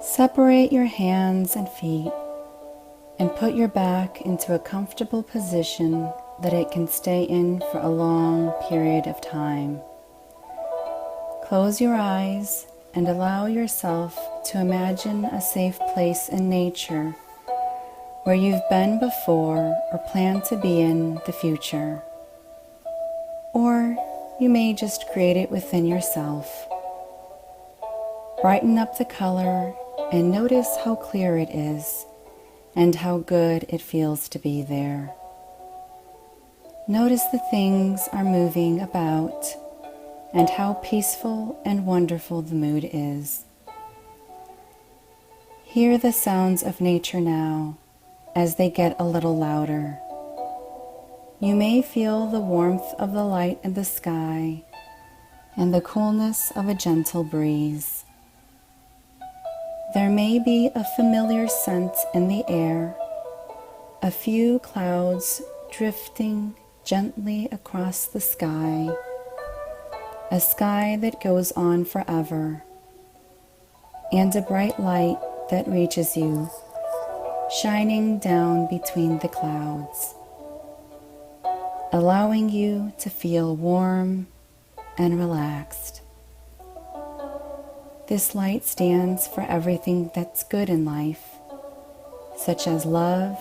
Separate your hands and feet and put your back into a comfortable position that it can stay in for a long period of time. Close your eyes and allow yourself to imagine a safe place in nature where you've been before or plan to be in the future. Or you may just create it within yourself. Brighten up the color and notice how clear it is and how good it feels to be there. Notice the things are moving about and how peaceful and wonderful the mood is. Hear the sounds of nature now as they get a little louder. You may feel the warmth of the light in the sky and the coolness of a gentle breeze. There may be a familiar scent in the air, a few clouds drifting gently across the sky, a sky that goes on forever, and a bright light that reaches you, shining down between the clouds, allowing you to feel warm and relaxed. This light stands for everything that's good in life, such as love,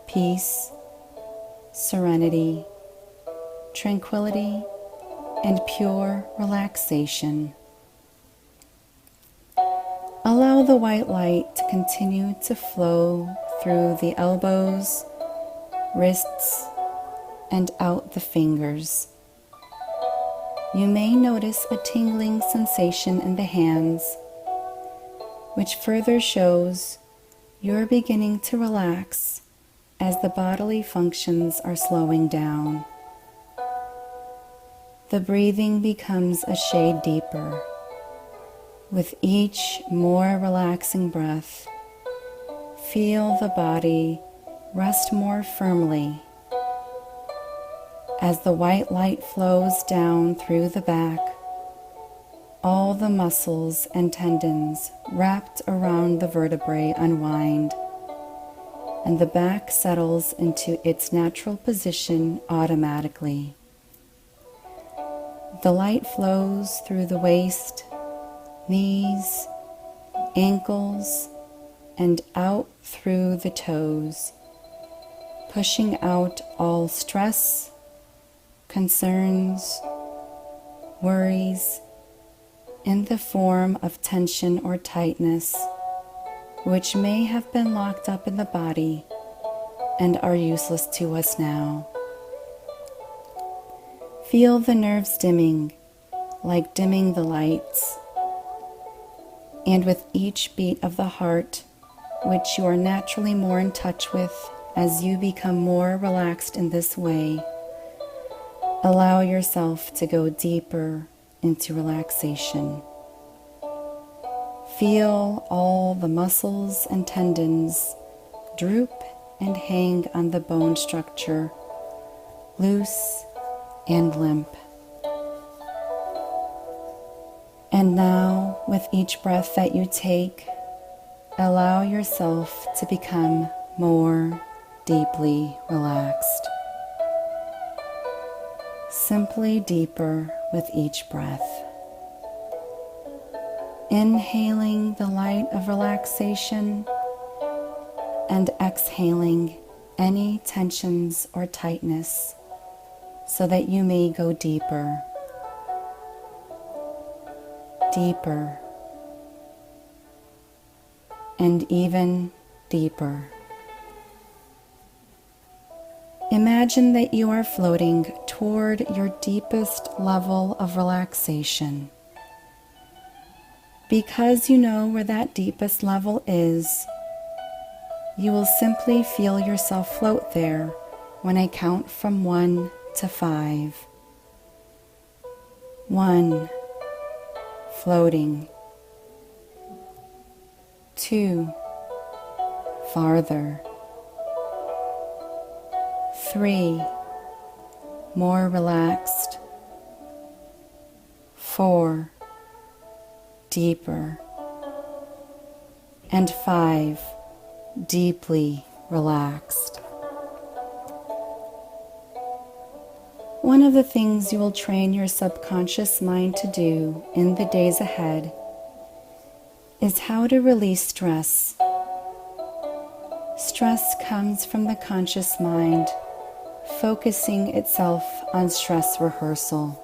peace, serenity, tranquility, and pure relaxation. Allow the white light to continue to flow through the elbows, wrists, and out the fingers. You may notice a tingling sensation in the hands, which further shows you're beginning to relax as the bodily functions are slowing down. The breathing becomes a shade deeper. With each more relaxing breath, feel the body rest more firmly as the white light flows down through the back. All the muscles and tendons wrapped around the vertebrae unwind, and the back settles into its natural position automatically. The light flows through the waist, knees, ankles, and out through the toes, pushing out all stress, concerns, worries, in the form of tension or tightness, which may have been locked up in the body and are useless to us now. Feel the nerves dimming, like dimming the lights, and with each beat of the heart, which you are naturally more in touch with as you become more relaxed in this way, allow yourself to go deeper into relaxation. Feel all the muscles and tendons droop and hang on the bone structure, loose and limp. And now, with each breath that you take, allow yourself to become more deeply relaxed. Simply deeper with each breath. Inhaling the light of relaxation and exhaling any tensions or tightness so that you may go deeper, deeper, and even deeper. Imagine that you are floating toward your deepest level of relaxation. Because you know where that deepest level is, you will simply feel yourself float there when I count from 1 to 5. 1, floating. 2, farther. 3, more relaxed. 4, deeper. and 5, deeply relaxed. One of the things you will train your subconscious mind to do in the days ahead is how to release stress. Stress comes from the conscious mind focusing itself on stress rehearsal.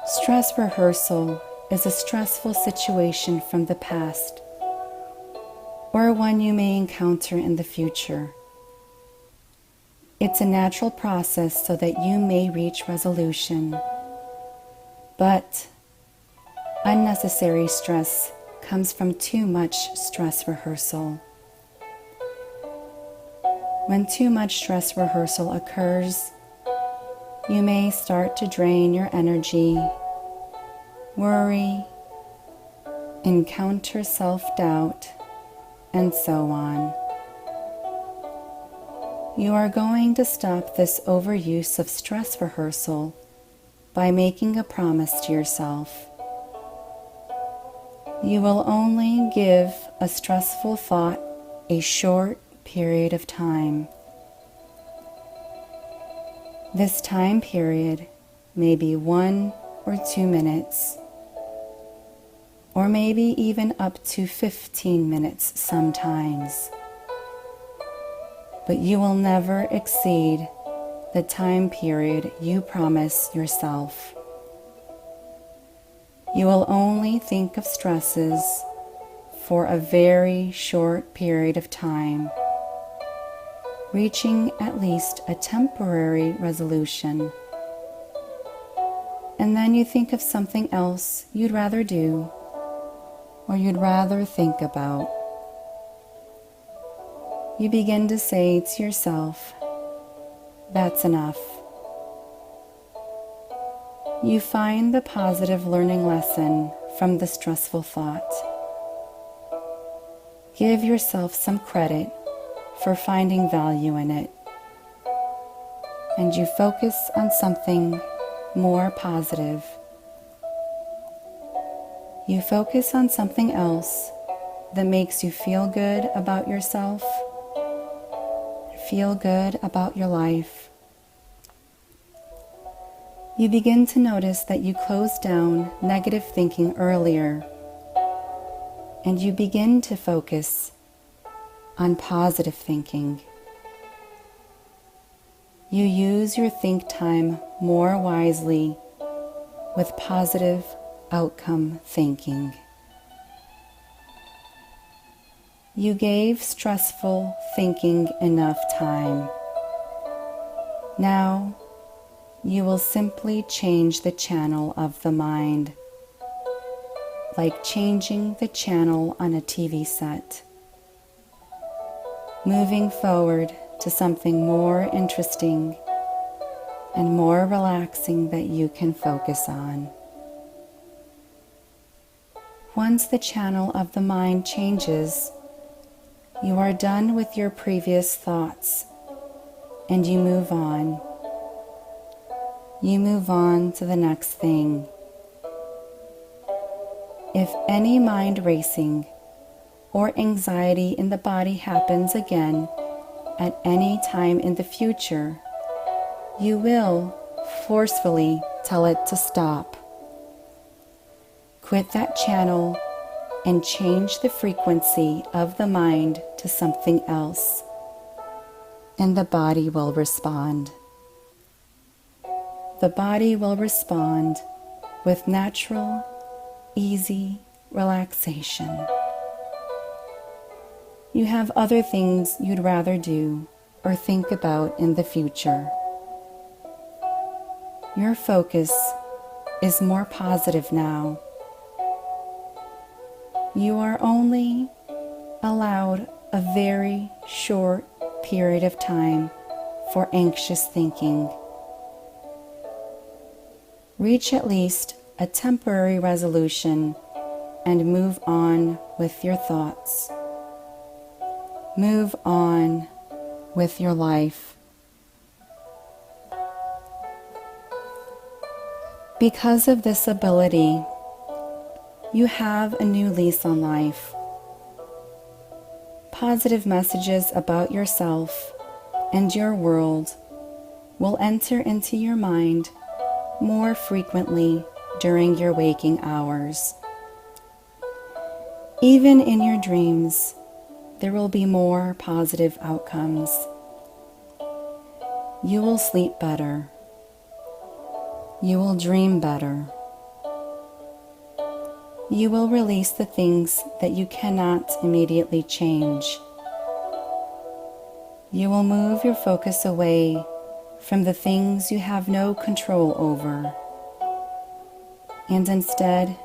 Stress rehearsal is a stressful situation from the past or one you may encounter in the future. It's a natural process so that you may reach resolution, but unnecessary stress comes from too much stress rehearsal. When too much stress rehearsal occurs, you may start to drain your energy, worry, encounter self-doubt, and so on. You are going to stop this overuse of stress rehearsal by making a promise to yourself. You will only give a stressful thought a short period of time. This time period may be 1 or 2 minutes, or maybe even up to 15 minutes sometimes. But you will never exceed the time period you promise yourself. You will only think of stresses for a very short period of time, reaching at least a temporary resolution. And then you think of something else you'd rather do or you'd rather think about. You begin to say to yourself, "That's enough." You find the positive learning lesson from the stressful thought. Give yourself some credit for finding value in it, and you focus on something more positive. You focus on something else that makes you feel good about yourself, feel good about your life. You begin to notice that you closed down negative thinking earlier, and you begin to focus on positive thinking. You use your think time more wisely with positive outcome thinking. You gave stressful thinking enough time. Now you will simply change the channel of the mind, like changing the channel on a TV set, moving forward to something more interesting and more relaxing that you can focus on. Once the channel of the mind changes, you are done with your previous thoughts and you move on. You move on to the next thing. If any mind racing or anxiety in the body happens again at any time in the future, you will forcefully tell it to stop. Quit that channel and change the frequency of the mind to something else, and the body will respond. The body will respond with natural, easy relaxation. You have other things you'd rather do or think about in the future. Your focus is more positive now. You are only allowed a very short period of time for anxious thinking. Reach at least a temporary resolution and move on with your thoughts. Move on with your life. Because of this ability, You have a new lease on life. Positive messages about yourself and your world will enter into your mind more frequently during your waking hours. Even in your dreams, there will be more positive outcomes. You will sleep better. You will dream better. You will release the things that you cannot immediately change. You will move your focus away from the things you have no control over, and instead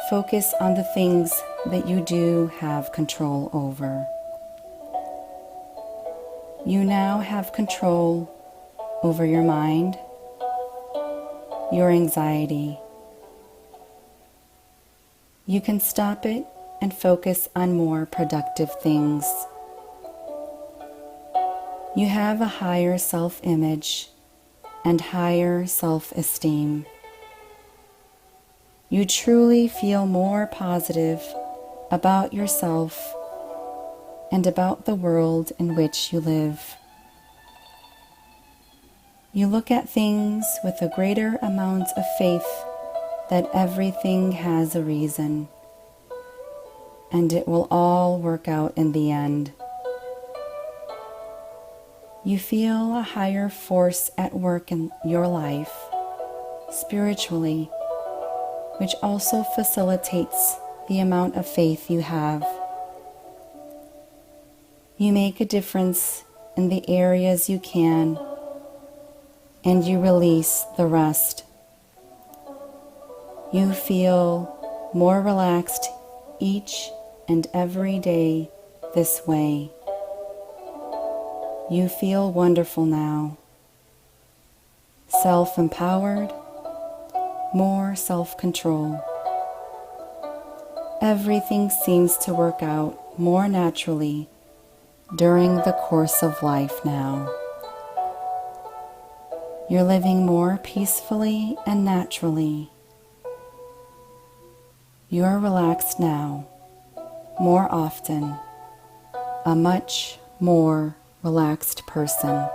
focus on the things that you do have control over. You now have control over your mind, your anxiety. You can stop it and focus on more productive things. You have a higher self-image and higher self-esteem. You truly feel more positive about yourself and about the world in which you live. You look at things with a greater amount of faith that everything has a reason, and it will all work out in the end. You feel a higher force at work in your life, spiritually, which also facilitates the amount of faith you have. You make a difference in the areas you can, and you release the rest. You feel more relaxed each and every day this way. You feel wonderful now, self-empowered, more self-control. Everything seems to work out more naturally during the course of life now. You're living more peacefully and naturally. You're relaxed now, more often, a much more relaxed person.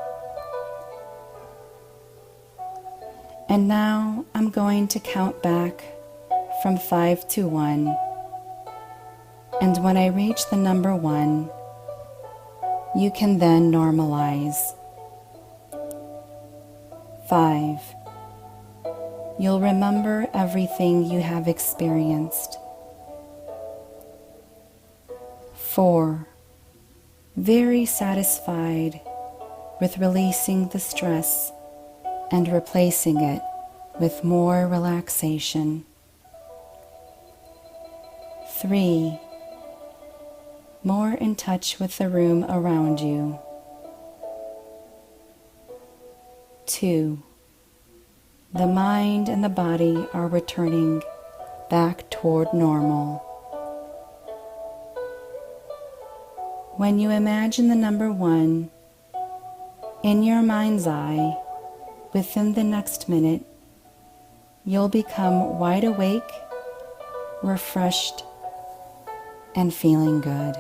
And now I'm going to count back from 5 to 1. And when I reach the number 1, you can then normalize. 5. You'll remember everything you have experienced. 4. Very satisfied with releasing the stress and replacing it with more relaxation. 3. More in touch with the room around you. 2. The mind and the body are returning back toward normal. When you imagine the number 1 in your mind's eye, within the next minute, you'll become wide awake, refreshed, and feeling good.